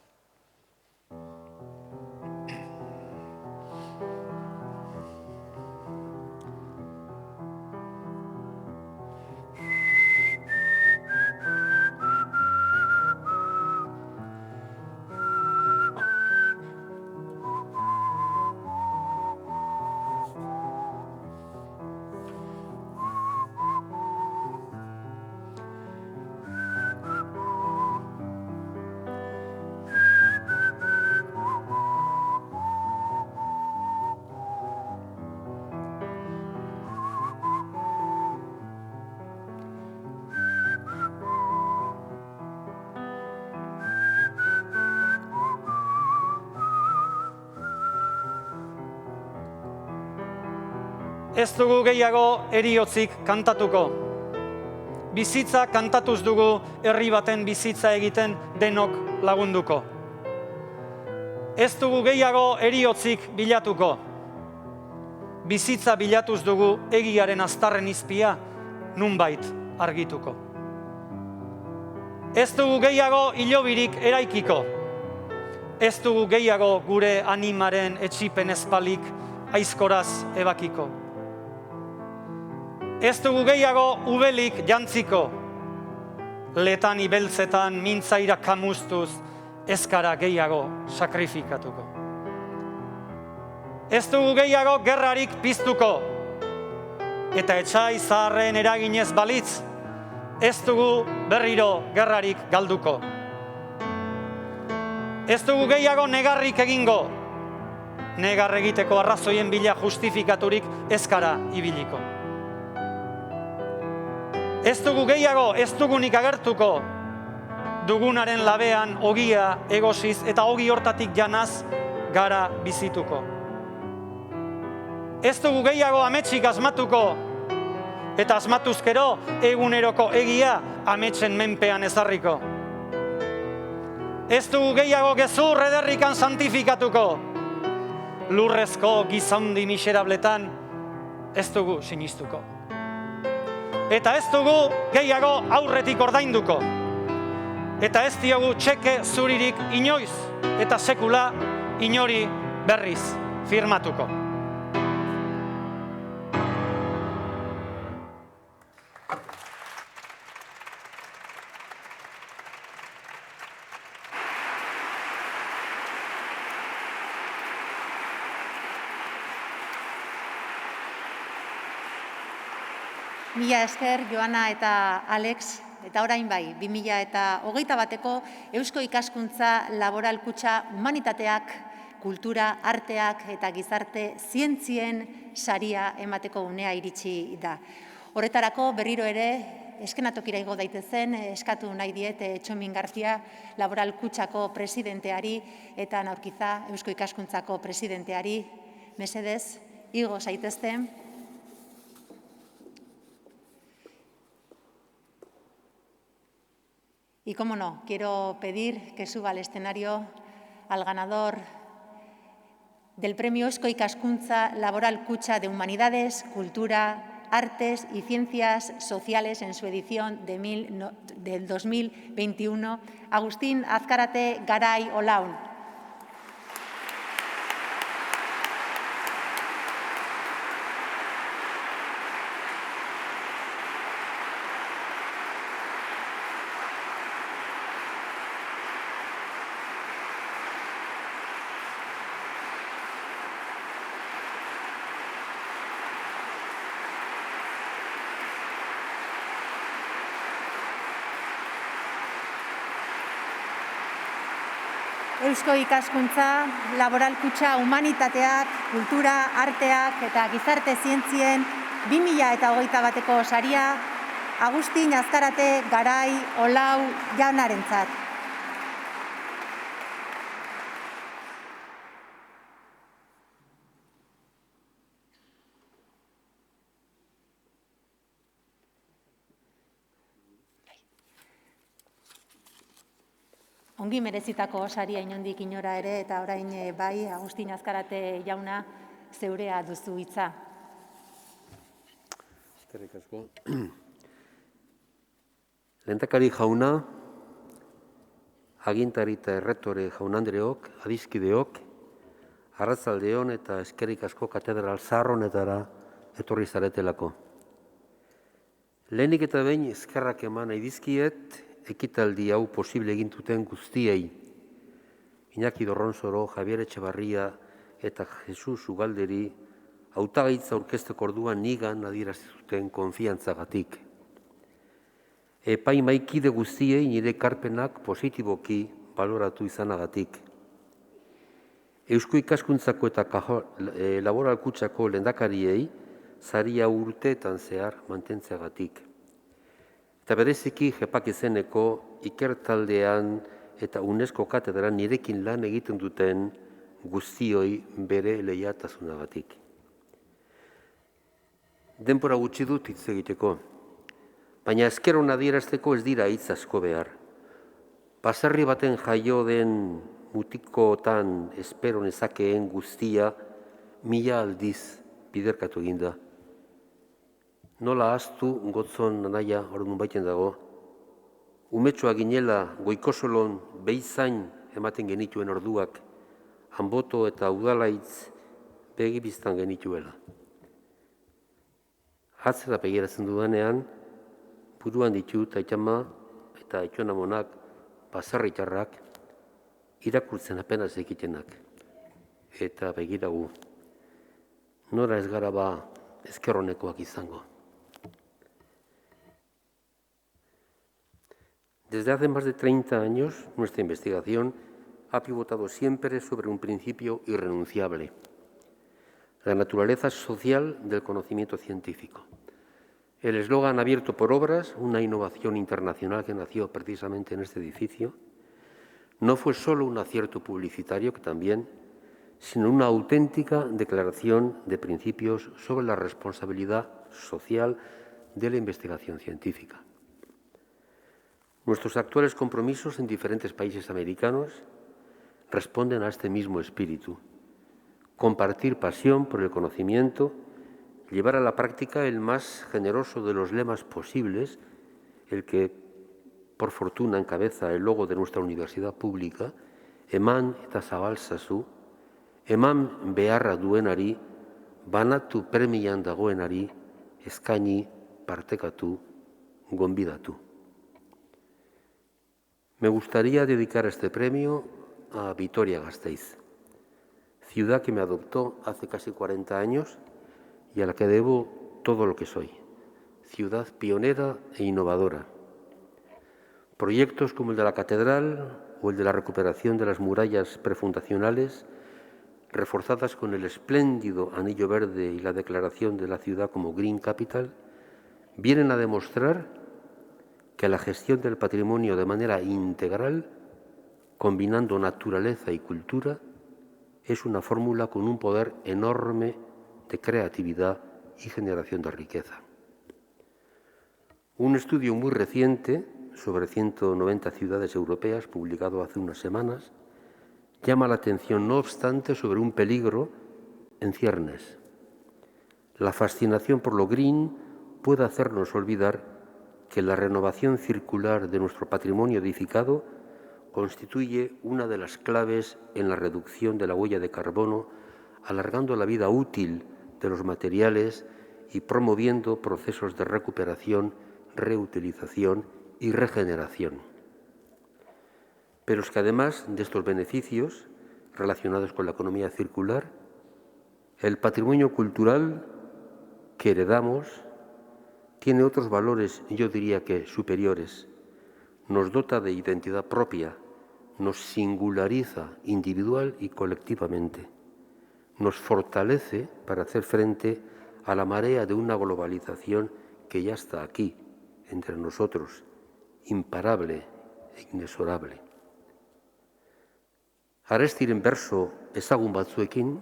Ez dugu gehiago eriotzik kantatuko. Bizitza kantatuz dugu herri baten bizitza egiten denok lagunduko. Ez dugu gehiago eriotzik bilatuko. Bizitza bilatuz dugu egiaren aztarren izpia nunbait argituko. Ez dugu gehiago hilobirik eraikiko. Ez dugu gehiago gure animaren etsipen ezpalik aizkoraz ebakiko. Ez dugu gehiago ubelik jantziko, letani beltzetan mintzaira kamustuz ezkara gehiago sakrifikatuko. Ez dugu gehiago gerrarik piztuko, eta etxai zaharren eraginez balitz, ez dugu berriro gerrarik galduko. Ez dugu gehiago negarrik egingo, negar egiteko arrazoien bila justifikaturik ezkara ibiliko. Ez dugu gehiago, ez dugunik agertuko, dugunaren labean ogia egosiz eta ogi hortatik janaz gara bizituko. Ez dugu gehiago ametsik asmatuko, eta asmatuzkero eguneroko egia ametsen menpean ezarriko. Ez dugu gehiago gezur ederrikan santifikatuko, lurrezko gizaundi miserabletan ez dugu sinistuko. Eta ez dugu gehiago aurretik ordainduko. Eta ez diogu txeke zuririk inoiz eta sekula inori berriz firmatuko. Mila esker, Joana eta Alex, eta orain bai, 2021ko Eusko Ikaskuntza Laboral Kutxa Humanitateak, Kultura, Arteak eta Gizarte Zientzien saria emateko unea iritsi da. Horretarako berriro ere, eskenatokira igo daitezen, eskatu nahi diet Txomin Garzia Laboral Kutxako presidenteari eta Naurkiza Eusko Ikaskuntzako presidenteari, mesedez, igo zaitezten. Y cómo no, quiero pedir que suba al escenario al ganador del Premio Eusko Ikaskuntza Laboral Kutxa de Humanidades, Cultura, Artes y Ciencias Sociales en su edición del 2021, Agustín Azkarate Garay Olaun. Eusko Ikaskuntza, Laboral Kutxa Humanitateak, Kultura, Arteak eta Gizarte Zientzien 2021ko saria Agustin Azkarate Garai Olau jaunarentzat. Ongi merezitako saria inondik inora ere, eta orain bai, Agustin Azkarate jauna, zeurea duzu hitza. Eskerrik asko. Lehendakari jauna, agintari eta erretore jaun-andreok, adiskideok, arratsaldeon eta eskerrik asko katedral zahar honetara etorri zaretelako. Lehenik eta behin eskerrak eman nahi dizkiet, ekitaldi hau posible egin duten guztiei. Iñaki Dorronsoro, Javier Etxebarria eta Jesus Ugalderi hautagaitza aurkezteko orduan nigan adierazi zuten konfiantzagatik. Epaimahaikide guztiei nire ekarpenak positiboki baloratu izanagatik. Eusko Ikaskuntzako eta Laboral Kutxako lehendakariei saria urteetan zehar mantentzeagatik. Eta bereziki Jepak izeneko ikertaldean eta UNESCO katedran nirekin lan egiten duten guztioi bere leialtasunagatik. Denbora gutxi dut hitz egiteko, baina esker ona adierazteko ez dira hitz asko behar. Baserri baten jaio den mutikotan espero nezakeen guztia 1000 aldiz biderkatu egin da. Nola ahaztu Gotzon anaia orduan baiten dago. Umetxoa ginela Goikosolon behizain ematen genituen orduak, Anboto eta Udalaitz begibiztan genituela. Atzera begiratzen dudanean, buruan ditut Aitama eta Aitonamonak baserritarrak irakurtzen apenas egitenak. Eta begiragu, nora ez gara ba ezkerronekoak izango. Desde hace más de 30 años, nuestra investigación ha pivotado siempre sobre un principio irrenunciable: la naturaleza social del conocimiento científico. El eslogan abierto por obras, una innovación internacional que nació precisamente en este edificio, no fue solo un acierto publicitario, que también, sino una auténtica declaración de principios sobre la responsabilidad social de la investigación científica. Nuestros actuales compromisos en diferentes países americanos responden a este mismo espíritu: compartir pasión por el conocimiento, llevar a la práctica el más generoso de los lemas posibles, el que, por fortuna, encabeza el logo de nuestra universidad pública: eman eta zabalzazu, eman beharra duenari, banatu premian dagoenari, eskaini, partekatu, gonbidatu. Me gustaría dedicar este premio a Vitoria-Gasteiz, ciudad que me adoptó hace casi 40 años y a la que debo todo lo que soy, ciudad pionera e innovadora. Proyectos como el de la catedral o el de la recuperación de las murallas prefundacionales, reforzadas con el espléndido anillo verde y la declaración de la ciudad como Green Capital, vienen a demostrar que la gestión del patrimonio de manera integral, combinando naturaleza y cultura, es una fórmula con un poder enorme de creatividad y generación de riqueza. Un estudio muy reciente sobre 190 ciudades europeas, publicado hace unas semanas, llama la atención, no obstante, sobre un peligro en ciernes. La fascinación por lo green puede hacernos olvidar que la renovación circular de nuestro patrimonio edificado constituye una de las claves en la reducción de la huella de carbono, alargando la vida útil de los materiales y promoviendo procesos de recuperación, reutilización y regeneración. Pero es que además de estos beneficios relacionados con la economía circular, el patrimonio cultural que heredamos tiene otros valores, yo diría que superiores. Nos dota de identidad propia, nos singulariza individual y colectivamente, nos fortalece para hacer frente a la marea de una globalización que ya está aquí, entre nosotros, imparable e inexorable. Arestiren berso ezagun batzuekin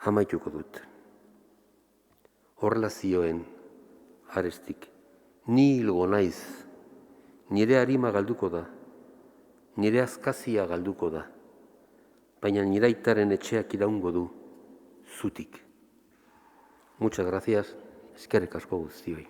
amaituko dut. Horrela zioen Arestik, ni hilgo naiz, nire arima galduko da, nire azkazia galduko da, baina nire aitaren etxeak iraungo du, zutik. Muchas gracias, eskerrik asko guztioi.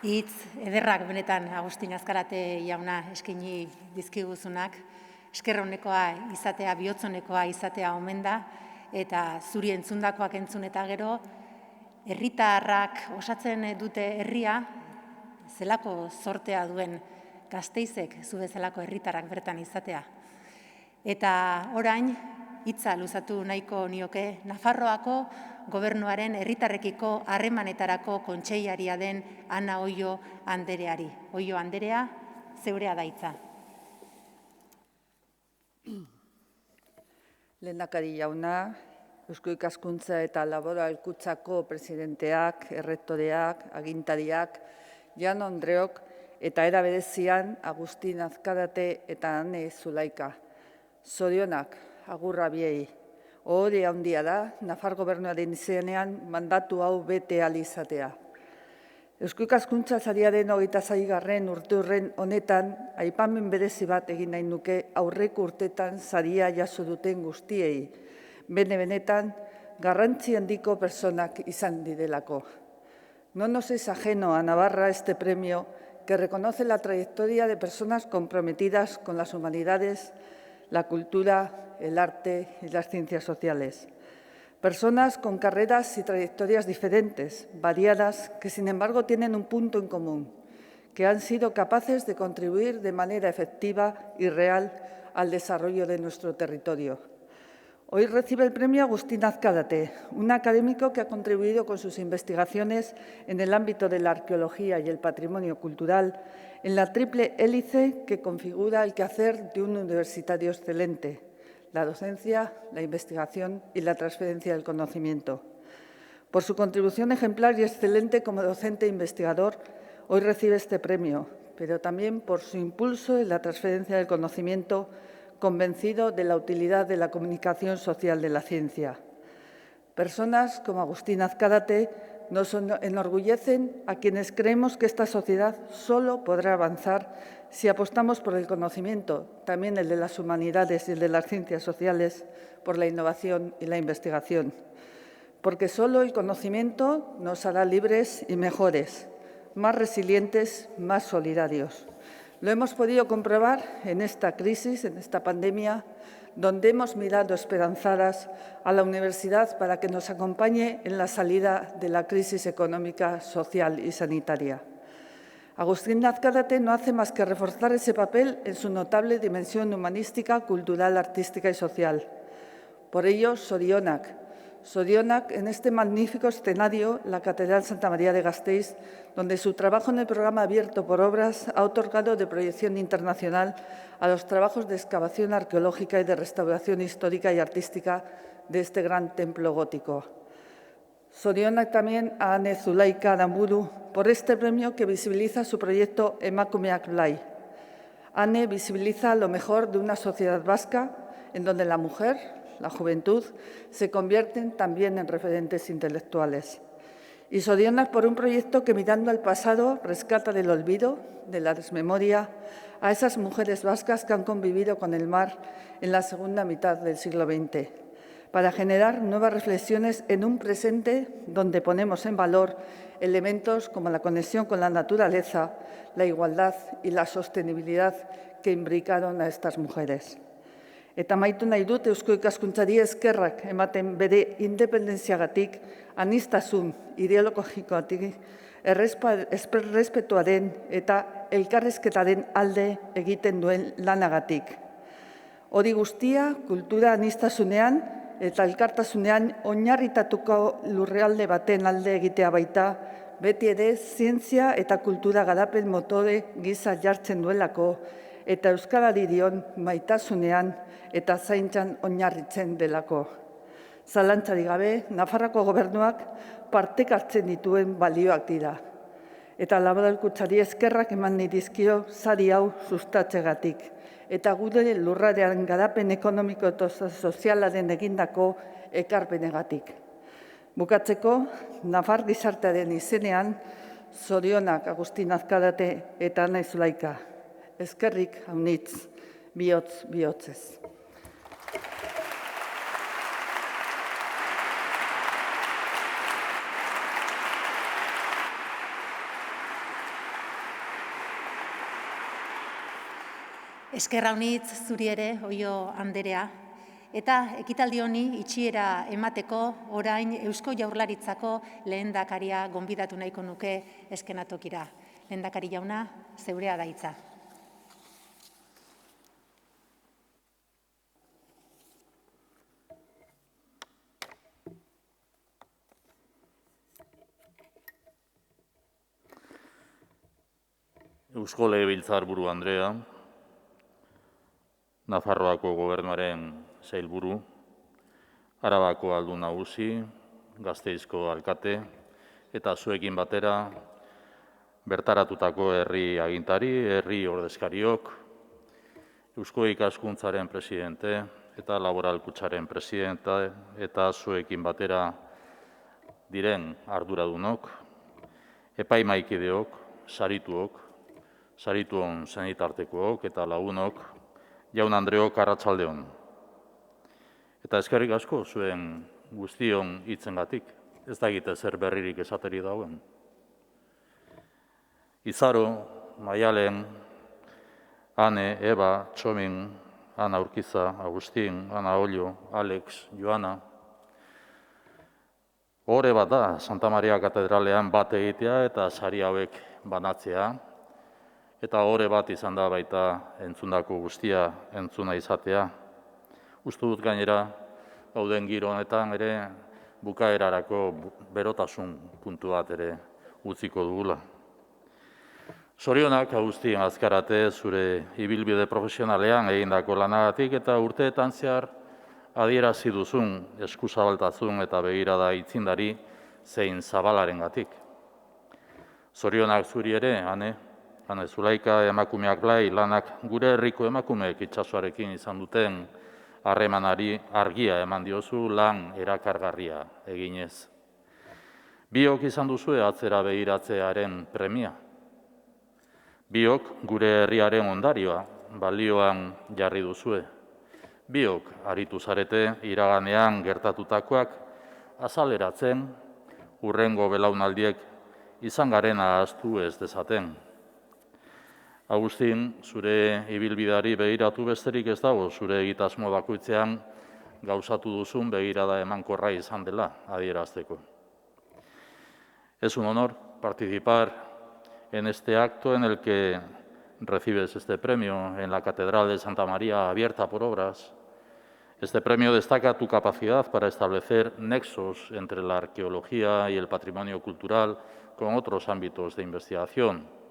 Hitz ederrak benetan Agustin Azkarate jauna eskaini dizkiguzunak, esker onekoa izatea, bihotzonekoa izatea omen da, eta zuri entzundakoak entzun eta gero, herritarrak osatzen dute herria, zelako zortea duen Gasteizek zu bezalako herritarrak bertan izatea. Eta orain, hitza luzatu nahiko nioke Nafarroako gobernuaren herritarrekiko harremanetarako kontseilaria den Ana Oio andereari. Oio anderea, zeurea da hitza. Lehendakari jauna, Eusko Ikaskuntza eta Laboralkuntzako presidenteak, errektoreak, agintariak, Jan Andreok eta era berezian Agustin Azkarate eta Ane Zulaika. Zorionak, agurra biei. Ohore handia da, Nafar gobernuaren izenean mandatu hau bete ahal izatea. Eusko Ikaskuntza sariaren 26. urteurren honetan, aipamen berezi bat egin nahi nuke aurreko urtetan saria jaso duten guztiei, benetan garrantzi handiko personak izan direlako. No nos es ajeno a Navarra este premio que reconoce la trayectoria de personas comprometidas con las humanidades, la cultura, el arte y las ciencias sociales. Personas con carreras y trayectorias diferentes, variadas, que sin embargo tienen un punto en común, que han sido capaces de contribuir de manera efectiva y real al desarrollo de nuestro territorio. Hoy recibe el premio Agustín Azkarate, un académico que ha contribuido con sus investigaciones en el ámbito de la arqueología y el patrimonio cultural en la triple hélice que configura el quehacer de un universitario excelente: la docencia, la investigación y la transferencia del conocimiento. Por su contribución ejemplar y excelente como docente e investigador, hoy recibe este premio, pero también por su impulso en la transferencia del conocimiento, convencido de la utilidad de la comunicación social de la ciencia. Personas como Agustín Azkarate nos enorgullecen a quienes creemos que esta sociedad solo podrá avanzar si apostamos por el conocimiento, también el de las humanidades y el de las ciencias sociales, por la innovación y la investigación. Porque solo el conocimiento nos hará libres y mejores, más resilientes, más solidarios. Lo hemos podido comprobar en esta crisis, en esta pandemia, donde hemos mirado esperanzadas a la universidad para que nos acompañe en la salida de la crisis económica, social y sanitaria. Agustín Azkarate no hace más que reforzar ese papel en su notable dimensión humanística, cultural, artística y social. Por ello, Zorionak en este magnífico escenario, la Catedral Santa María de Gasteiz, donde su trabajo en el programa abierto por obras ha otorgado de proyección internacional a los trabajos de excavación arqueológica y de restauración histórica y artística de este gran templo gótico. Zorionak también a Ane Zulaika Aramburu por este premio que visibiliza su proyecto Emakumeak Blai. Ane visibiliza lo mejor de una sociedad vasca en donde la mujer, la juventud, se convierten también en referentes intelectuales. Y Zorionak por un proyecto que, mirando al pasado, rescata del olvido, de la desmemoria, a esas mujeres vascas que han convivido con el mar en la segunda mitad del siglo XX. para generar nuevas reflexiones en un presente donde ponemos en valor elementos como la conexión con la naturaleza, la igualdad y la sostenibilidad que imbricaron a estas mujeres. Eta amaitu nahi dut Eusko Ikaskuntzari eskerrak ematen bere independentziagatik, aniztasun ideologikoatik, errespetuaren eta elkarrizketaren alde egiten duen lanagatik. Hori guztia, kultura aniztasunean eta elkartasunean oinarritatuko lurrealde baten alde egitea baita, beti ere zientzia eta kultura garapen motore gisa jartzen duelako, eta euskarari dion maitasunean eta zaintzan oinarritzen delako. Zalantzarik gabe, Nafarroako gobernuak partekartzen dituen balioak dira. Eta laboralkuntzari eskerrak eman nahi dizkio sari hau sustatzegatik. Eta gure lurraren garapen ekonomiko eta sozialaren egindako ekarpenegatik. Bukatzeko, Nafar gizartearen izenean, zorionak Agustin Azkarate eta Ana Zulaika. Eskerrik haunitz, bihotz bihotzez. Eskerra honitz zuri ere, Oio Anderea, eta ekitaldi honi itxiera emateko orain Eusko Jaurlaritzako lehendakaria gonbidatu nahiko nuke eskenatokira. Lehendakari jauna, zeurea da hitza. Eusko Legebiltzarburu Andrea, Nafarroako gobernuaren sailburu, Arabako aldun nagusi, Gasteizko alkate eta zuekin batera bertaratutako herri agintari, herri ordezkariok, Eusko Ikaskuntzaren presidente eta Laboralkuntzaren presidente eta zuekin batera diren arduradunok, epaimahaikideok, sarituok, sarituen senitartekook eta lagunok, Jaun Andreok, arratsaldeon. Eta eskerrik asko zuen guztion hitzengatik, ez dakite zer berririk esateri dauen. Izaro, Maialen, Ane, Eba, Txomin, Ana Urkiza, Agustin, Ana Olio, Alex, Joana. Hore bat da, Santa Maria Katedralean bat egitea eta sari hauek banatzea, eta hore bat izan da baita entzundako guztia entzuna izatea. Uste dut gainera, gauden giro honetan ere bukaerarako berotasun puntu bat ere utziko dugula. Zorionak, Agustin Azkarate, zure ibilbide profesionalean egindako lanagatik eta urteetan zehar adierazi duzun eskuzabaltasun eta begirada aitzindari zein zabalarengatik. Zorionak zuri ere, Ana Zulaika, emakumeak blai, lanak gure herriko emakumeek itsasoarekin izan duten harremanari argia eman diozu lan erakargarria eginez. Biok izan duzue atzera begiratzearen premia. Biok gure herriaren ondarioa balioan jarri duzue. Biok aritu zarete iraganean gertatutakoak azaleratzen, hurrengo belaunaldiek izan garena ahaztu ez dezaten. Agustin, zure ibilbideari begiratu besterik ez dago, zure egitasmo bakoitzean gauzatu duzun begirada emankorra izan dela adierazteko. Es un honor participar en este acto en el que recibes este premio en la Catedral de Santa María abierta por obras. Este premio destaca tu capacidad para establecer nexos entre la arqueología y el patrimonio cultural con otros ámbitos de investigación.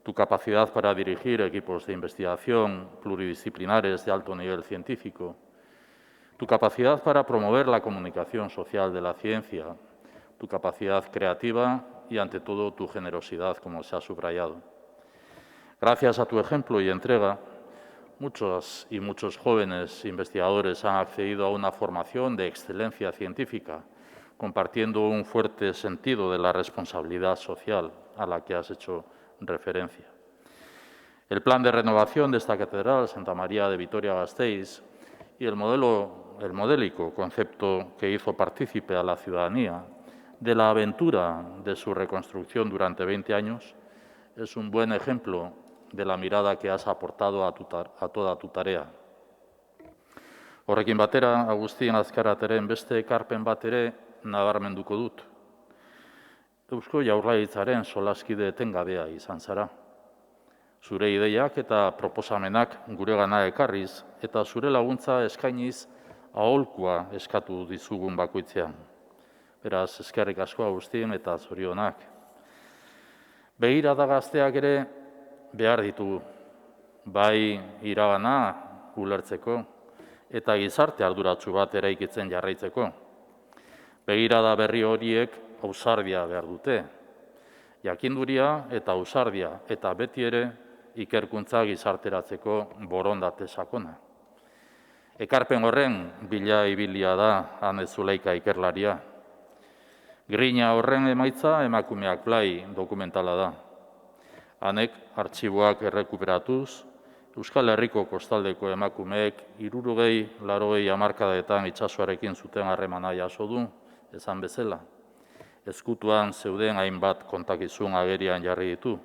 Tu capacidad para dirigir equipos de investigación pluridisciplinares de alto nivel científico, tu capacidad para promover la comunicación social de la ciencia, tu capacidad creativa y, ante todo, tu generosidad, como se ha subrayado. Gracias a tu ejemplo y entrega, muchos y muchos jóvenes investigadores han accedido a una formación de excelencia científica, compartiendo un fuerte sentido de la responsabilidad social a la que has hecho referencia. El plan de renovación de esta catedral, Santa María de Vitoria-Gasteiz, y el modelo el modélico concepto que hizo partícipe a la ciudadanía de la aventura de su reconstrucción durante 20 años, es un buen ejemplo de la mirada que has aportado a toda tu tarea. Horrekin batera, Agustin Azkarateren beste ekarpen bat ere nabarmenduko dut. Eusko Jaurlaritzaren solaskide etengabea izan zara. Zure ideiak eta proposamenak guregana ekarriz eta zure laguntza eskainiz aholkua eskatu dizugun bakoitzean. Beraz, eskerrik asko Agustin eta zorionak. Begirada gazteak ere behar ditugu, bai iragana ulertzeko eta gizarte arduratsu bat eraikitzen jarraitzeko. Begirada berri horiek ausardia behar dute. Jakinduria eta ausardia eta beti ere ikerkuntza gizarteratzeko borondate sakona. Ekarpen horren bila ibilia da Ane Zulaika ikerlaria. Grina horren emaitza emakumeak blai dokumentala da. Hanek artxiboak errekuperatuz, Euskal Herriko kostaldeko emakumeek 60-80 hamarkadetan itsasoarekin zuten harremana jaso du, esan bezala. Ezkutuan zeuden hainbat kontakizun agerian jarri ditu.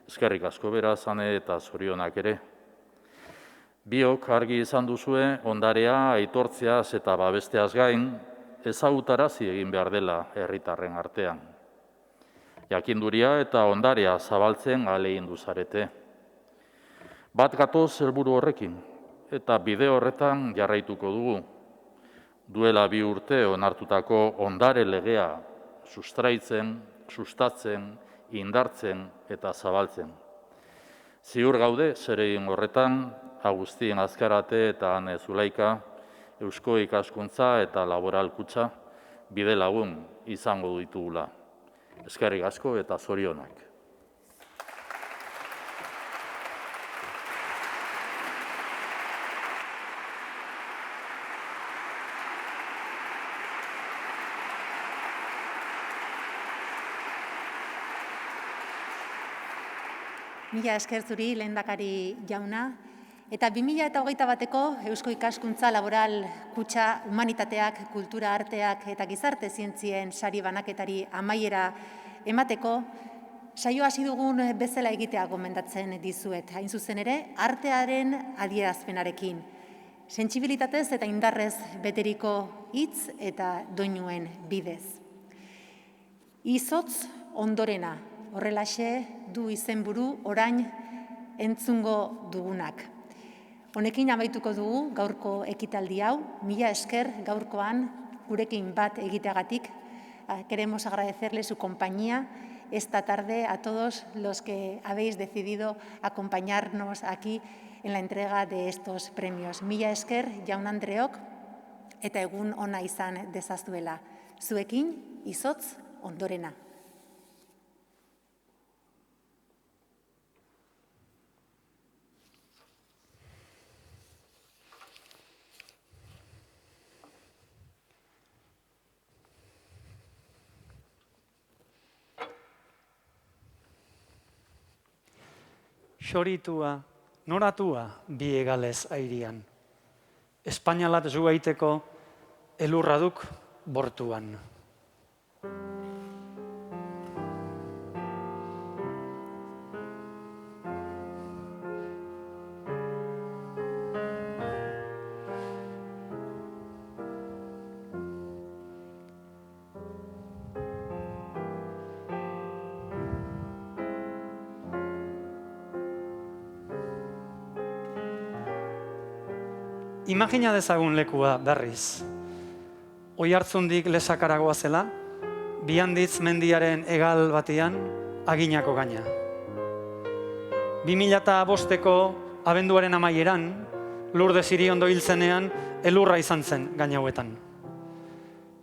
Eskerrik asko beraz, Ane eta zorionak ere. Biok argi izan duzue ondarea aitortzeaz eta babesteaz gain, ezagutarazi egin behar dela herritarren artean. Jakinduria eta ondarea zabaltzen ahalegindu zarete. Bat gatoz helburu horrekin, eta bide horretan jarraituko dugu. Duela 2 urte onartutako ondare legea sustraitzen, sustatzen, indartzen eta zabaltzen. Ziur gaude zeregin horretan, Agustin Azkarate eta Ane Zulaika, Eusko Ikaskuntza eta Laboralkuntza bide lagun izango ditugula. Eskerrik asko eta zorionak. Mila esker zuri, lehendakari jauna. Eta 2021ko Eusko Ikaskuntza Laboral Kutxa Humanitateak, Kultura Arteak eta Gizarte Zientzien sari banaketari amaiera emateko, saio hasi dugun bezala egitea gomendatzen dizuet. Hain zuzen ere, artearen adierazpenarekin. Sentsibilitatez eta indarrez beteriko hitz eta doinuen bidez. Izotz ondorena, horrelaxe du izenburu orain entzungo dugunak. Honekin amaituko dugu gaurko ekitaldi hau. Mila esker gaurkoan gurekin bat egiteagatik. Queremos agradecerle su compañía esta tarde a todos los que habéis decidido acompañarnos aquí en la entrega de estos premios. Mila esker jaun-andreok eta egun ona izan dezazuela. Zuekin izotz ondorena. Xoritua, noratua bi egalez airian. Espainalat zuaiteko elurraduk bortuan. Imagina dezagun lekua berriz. Oihartzundik Lesakaragoa zela, Bihanditz mendiaren hegal batean Aginako gaina. 2005ko abenduaren amaieran, Lourdes Iriondo hil zenean elurra izan zen gaina hauetan.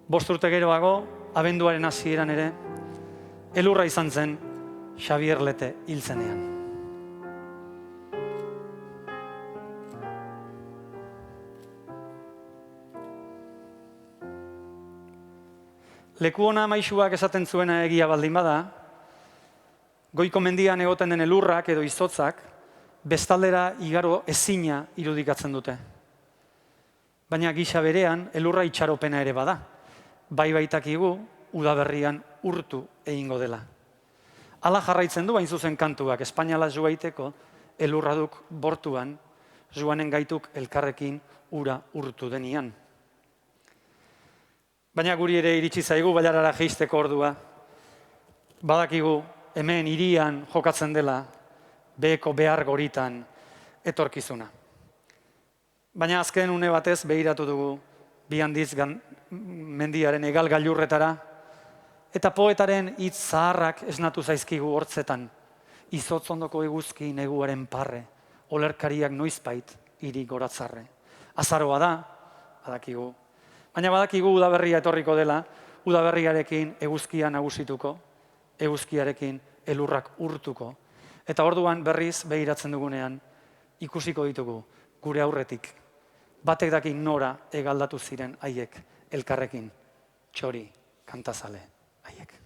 5 urte geroago, abenduaren hasieran ere, elurra izan zen Xabier Lete hil zenean. Leku ona maisuak esaten zuena egia baldin bada, goiko mendian egoten den elurrak edo izotzak, bestaldera igaro ezina irudikatzen dute. Baina gisa berean, elurra itxaropena ere bada. Bai baitakigu, udaberrian urtu egingo dela. Hala jarraitzen du hain zuzen kantuak, espainala zuaiteko, elurra duk bortuan, zuanen gaituk elkarrekin ura urtu denian. Baina guri ere iritsi zaigu bailarara jeisteko ordua. Badakigu hemen hirian jokatzen dela, beheko behar goritan etorkizuna. Baina azken une batez behiratu dugu bi handiz mendiaren egal gailurretara, eta poetaren hitz zaharrak esnatu zaizkigu hortzetan. Izotz ondoko eguzki neguaren parre, olerkariak noizbait hiri goratzarre. Azaroa da, badakigu. Baina badakigu udaberria etorriko dela, udaberriarekin eguzkia nagusituko, eguzkiarekin elurrak urtuko. Eta orduan berriz behiratzen dugunean, ikusiko ditugu gure aurretik. Batek daki nora egaldatu ziren haiek elkarrekin, txori kantazale haiek.